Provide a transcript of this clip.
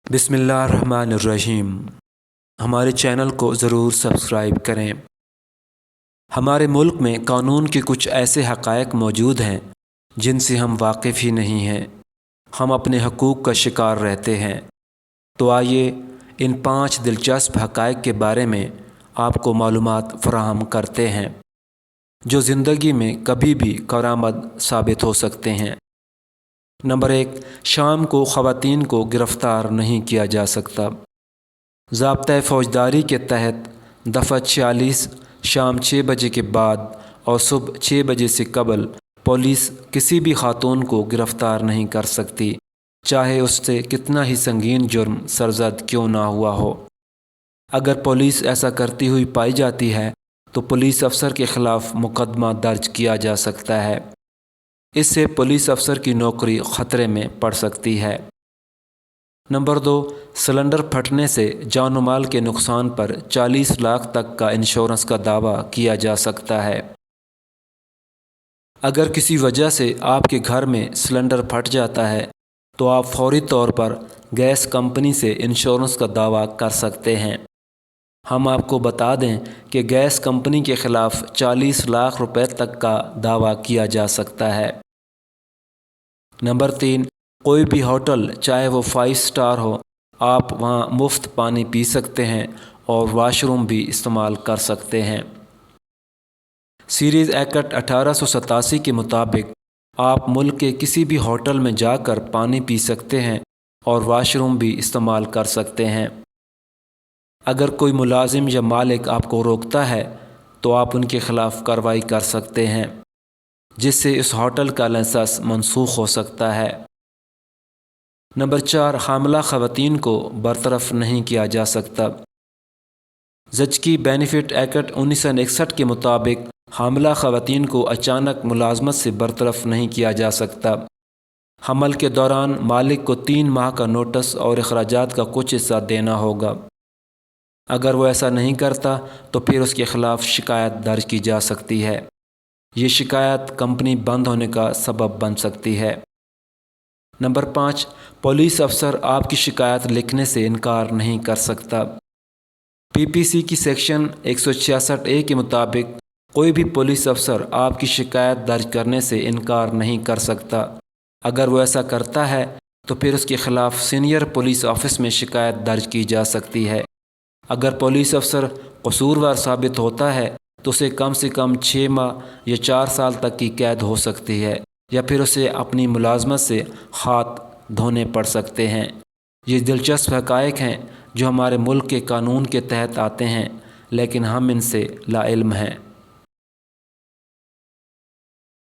بسم اللہ الرحمن الرحیم۔ ہمارے چینل کو ضرور سبسکرائب کریں۔ ہمارے ملک میں قانون کے کچھ ایسے حقائق موجود ہیں جن سے ہم واقف ہی نہیں ہیں۔ ہم اپنے حقوق کا شکار رہتے ہیں۔ تو آئیے ان 5 دلچسپ حقائق کے بارے میں آپ کو معلومات فراہم کرتے ہیں جو زندگی میں کبھی بھی کارآمد ثابت ہو سکتے ہیں۔ نمبر 1، شام کو خواتین کو گرفتار نہیں کیا جا سکتا۔ ضابطۂ فوجداری کے تحت دفعہ 46 شام 6 بجے کے بعد اور صبح 6 بجے سے قبل پولیس کسی بھی خاتون کو گرفتار نہیں کر سکتی، چاہے اس سے کتنا ہی سنگین جرم سرزد کیوں نہ ہوا ہو۔ اگر پولیس ایسا کرتی ہوئی پائی جاتی ہے تو پولیس افسر کے خلاف مقدمہ درج کیا جا سکتا ہے۔ اس سے پولیس افسر کی نوکری خطرے میں پڑ سکتی ہے۔ نمبر 2، سلنڈر پھٹنے سے جان و مال کے نقصان پر 40 لاکھ تک کا انشورنس کا دعویٰ کیا جا سکتا ہے۔ اگر کسی وجہ سے آپ کے گھر میں سلنڈر پھٹ جاتا ہے تو آپ فوری طور پر گیس کمپنی سے انشورنس کا دعویٰ کر سکتے ہیں۔ ہم آپ کو بتا دیں کہ گیس کمپنی کے خلاف 40 لاکھ روپے تک کا دعویٰ کیا جا سکتا ہے۔ نمبر 3، کوئی بھی ہوٹل چاہے وہ 5 اسٹار ہو، آپ وہاں مفت پانی پی سکتے ہیں اور واش روم بھی استعمال کر سکتے ہیں۔ سیریز ایکٹ 1887 کے مطابق آپ ملک کے کسی بھی ہوٹل میں جا کر پانی پی سکتے ہیں اور واش روم بھی استعمال کر سکتے ہیں۔ اگر کوئی ملازم یا مالک آپ کو روکتا ہے تو آپ ان کے خلاف کارروائی کر سکتے ہیں، جس سے اس ہوٹل کا لائسنس منسوخ ہو سکتا ہے۔ نمبر 4، حاملہ خواتین کو برطرف نہیں کیا جا سکتا۔ زچگی بینیفٹ ایکٹ 1961 کے مطابق حاملہ خواتین کو اچانک ملازمت سے برطرف نہیں کیا جا سکتا۔ حمل کے دوران مالک کو 3 ماہ کا نوٹس اور اخراجات کا کچھ حصہ دینا ہوگا۔ اگر وہ ایسا نہیں کرتا تو پھر اس کے خلاف شکایت درج کی جا سکتی ہے۔ یہ شکایت کمپنی بند ہونے کا سبب بن سکتی ہے۔ نمبر 5، پولیس افسر آپ کی شکایت لکھنے سے انکار نہیں کر سکتا۔ PPC کی سیکشن 166A کے مطابق کوئی بھی پولیس افسر آپ کی شکایت درج کرنے سے انکار نہیں کر سکتا۔ اگر وہ ایسا کرتا ہے تو پھر اس کے خلاف سینئر پولیس آفس میں شکایت درج کی جا سکتی ہے۔ اگر پولیس افسر قصوروار ثابت ہوتا ہے تو اسے کم سے کم 6 ماہ یا 4 سال تک کی قید ہو سکتی ہے، یا پھر اسے اپنی ملازمت سے ہاتھ دھونے پڑ سکتے ہیں۔ یہ دلچسپ حقائق ہیں جو ہمارے ملک کے قانون کے تحت آتے ہیں، لیکن ہم ان سے لا علم ہیں۔